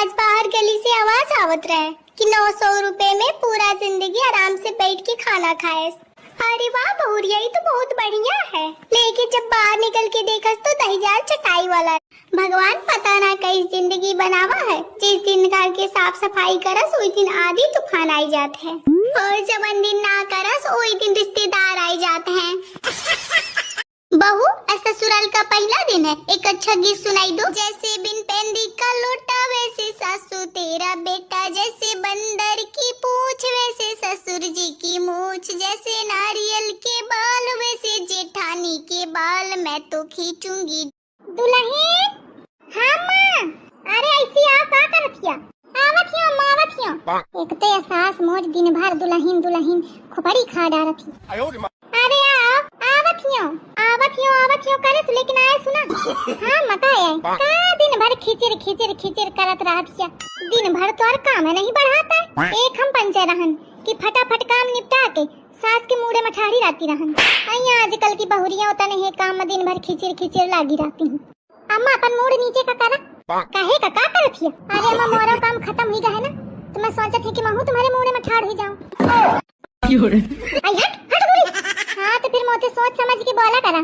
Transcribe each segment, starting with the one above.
आज बाहर गली से आवाज आवत रहे कि 900 रुपए में पूरा जिंदगी आराम से बैठ के खाना खाए। अरे वाह बहुरिया, ये तो बहुत बढ़िया है। लेकिन जब बाहर निकल के देखस तो दहीजाल चटाई वाला। भगवान पता ना कई जिंदगी बनावा है। जिस दिन घर के साफ सफाई करस उस दिन आधी तूफान आई जाते हैं, और जब दिन ना करस उस दिन रिश्तेदार आई जाते हैं। बहू, ससुराल का पहला दिन है, एक अच्छा गीत सुनाई दो। जैसे बिन पेंदी का लोटा वैसे सासू तेरा बेटा, जैसे बंदर की पूंछ वैसे ससुर जी की मूछ, जैसे नारियल के बाल वैसे जेठानी के बाल, मैं तो खींचूंगी दुल्हन। हाँ माँ, अरे ऐसी आप क्या करतिया? आवत हियो। एक तो सास मोज दिन भर दुल्हन दुल्हन खुपड़ी खा डारत थी। अरे आवत हियो करस, लेकिन आए सुना। हाँ मत आए का दिन भर खिचर करत रहत हिया। दिन भर तो और काम नहीं बढ़ाता है। एक हम पंचे रहन कि फटाफट काम निपटा के सास के मुड़े मठारी रहती रहन। अइया आजकल की बहुरियां होता नहीं काम में दिन भर खिचर लागी रहती हूँ। अम्मा अपन मुड़ नीचे का करा काहे का का करत हिया? अरे अम्मा मोरा काम खत्म ही गए ना, तो मैं सोचत थी कि मैं तुम्हारे मुड़े में ठाड़ ही जाऊं। क्यों रे? आई हट हाँ तो फिर मोते सोच समझ के बोला करा।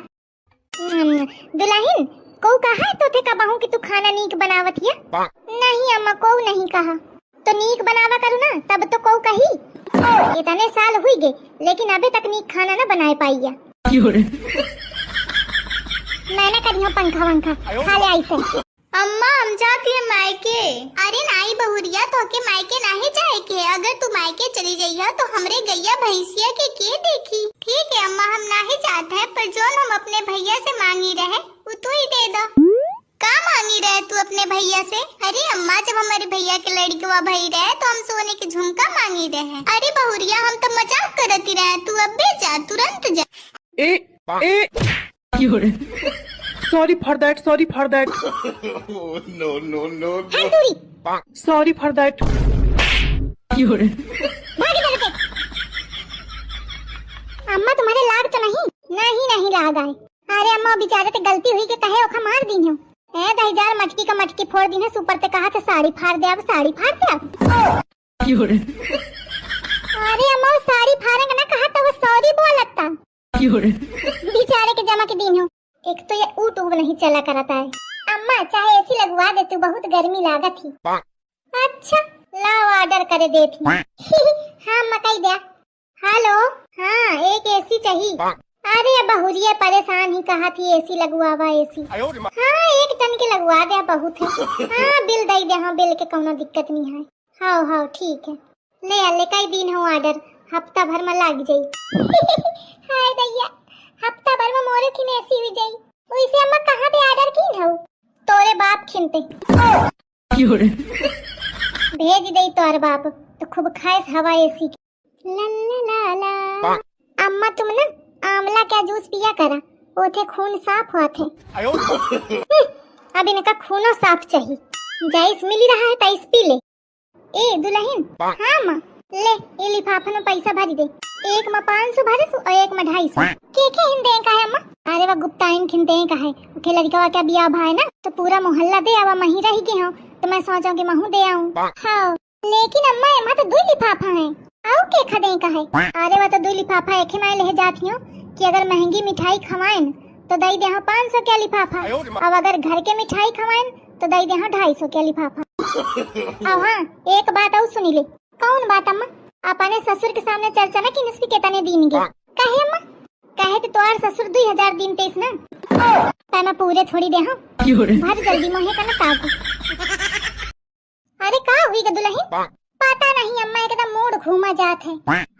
दुल्हन को कहा है तो थे कबाहू कि तू खाना नीक बनावत हिया? नहीं अम्मा, को नहीं कहा। तो नीक बनावा करू ना तब तो को कही। इतने साल हुई गए लेकिन अभी तक नीक खाना ना बनाए पाइया। क्यों रे? मैंने करियो पंखा वंखा खा ले ऐसे। अम्मा हम जाती है मायके। अरे नहीं बहुरिया, तो के मायके नहीं जाए के। अगर तू मायके चली जाइया तो हमरे गैया भैंसिया के देखी। ठीक है अम्मा, हम नहीं जाते हैं, पर जो हम अपने भैया से मांगी रहे वो तू ही दे दो। का मांगी रहे तू अपने भैया से? अरे अम्मा, जब हमारे भैया के लड़कवा भई रहे तो हम सोने के झुमका मांगी रहे। अरे बहुरिया, हम तो मजाक करती रहे, तू अब भी जा, तुरंत जा। क्यों रे? Sorry for that. No. Sorry for that. क्यों रे? अम्मा तुम्हारे लाग तो नहीं लाग आए। अरे अम्मा बेचारे ते गलती हुई के कहे ओखा मार दी हो। ए दहीजार मटकी का मटकी फोड़ दी है, सुपर ते कहा था साड़ी फाड़ दे अब। क्यों रे? अरे अम्मा वो साड़ी फाड़ेंगे ना कहा तो वो सॉरी बोलता। क्यों रे? बेचारे के जमा के दिन हो। एक तो ये ऊट नहीं चला करता है। अम्मा चाहे एसी लगवा दे, तू बहुत गर्मी लागत थी। अच्छा लाओ ऑर्डर करे देती। हाँ मकई दे। हेलो, हाँ एक एसी चाहिए। अरे बहुरिया परेशान ही कहा थी एसी लगवावा एसी। हाँ 1 टन के लगवा दे, बहुत है। हाँ बिल दे दे। हाँ बिल के कोनो दिक्कत नहीं है। हाँ ठीक है, ले कई दिन हो ऑर्डर, हफ्ता भर में लग जाई। हाय दैया, हफ्ता भर में मोरे की ऐसी हुई जाई। वैसे अम्मा कहाँ पे ऑर्डर की हो? तोरे बाप खिनते। क्यों रे? भेज दे तोर बाप तो खूब खाए हवा एसी की। ला। अम्मा तुम ना आंवला का जूस पिया करा, ओथे खून साफ होत है। अब इनका खूनो साफ चाहिए। जाइस मिली रहा है ताइस पी ले। ए दुल्हन। हाँ माँ, ले ये लिफाफा में पैसा भरी दे। एक में 500 भरस और एक में 250। के हिंदे का है अम्मा? अरे वो गुप्ताइन खिंदे का है। के लड़का क्या बिया भाई ना तो पूरा मोहल्ला दे आवा, मही रही के हो तो मैं सोचा कि महू दे आऊं। हाँ लेकिन अम्मा एमा तो 2 लिफाफा है। आओ के खदे का है? अरे वो तो 2 लिफाफा एक में ले जाती हूँ कि अगर महंगी मिठाई खवाएं तो दई दे 500 के लिफाफा, अब अगर घर के मिठाई खवाएं तो दई दे 250 के लिफाफा। अब हाँ एक बात और सुनी ले। कौन बात अम्मा? अपने ससुर के सामने चर्चा ना कि निस्फी के तने दीनगे। कहे अम्मा? कहे तो तोर ससुर 2000 दिन तेस ना ता मैं पूरे थोड़ी दे। हाँ भर जल्दी मोहे का ना कागू। अरे का हुई ग दुल्हन? पता नहीं अम्मा, एकदम मूड घूमा जात है।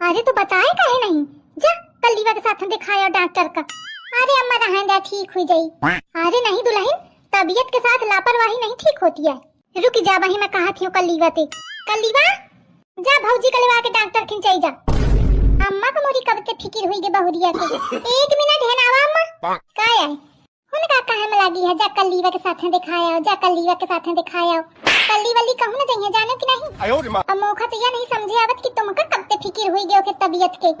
अरे तो बताए काहे नहीं? जा कलीवा के साथ दिखाया डॉक्टर का। अरे अम्मा रहने दे, ठीक हुई जाई। अरे नहीं दुल्हन, तबीयत के साथ लापरवाही नहीं ठीक होती है। रुक जा, वही मैं कहा थी कलीवा ते। कलीवा जा भौजी कलवा के डॉक्टर खिंचाई जा। अम्मा को मोरी कब तक फिकिर हुई गे बहुरिया के। 1 मिनट है ना अम्मा? काय है उनका कहे में लगी है? जा कलीवा के साथ दिखाया, जा कलीवा के साथ दिखाया। कली वाली कहूं ना चाहिए जाने की नहीं। अब मौका तो यह नहीं समझे आवत कि तुमका कब तक फिकिर हुई गयो के तबीयत के।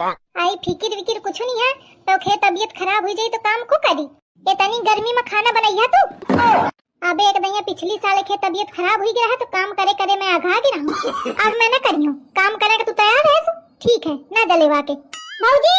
आई फिकिर विकिर कुछ नहीं है तो खे तबीयत खराब हो जाई तो काम को करी। इतनी गर्मी में खाना बनाइया तू? अबे एक दैया पिछली साल के तबीयत खराब हुई गया है तो काम करे करे मैं आघा गिरा हूँ। अब मैं न करी हूँ काम करे के तू तैयार है? ठीक है ना जलेवा के भौजी।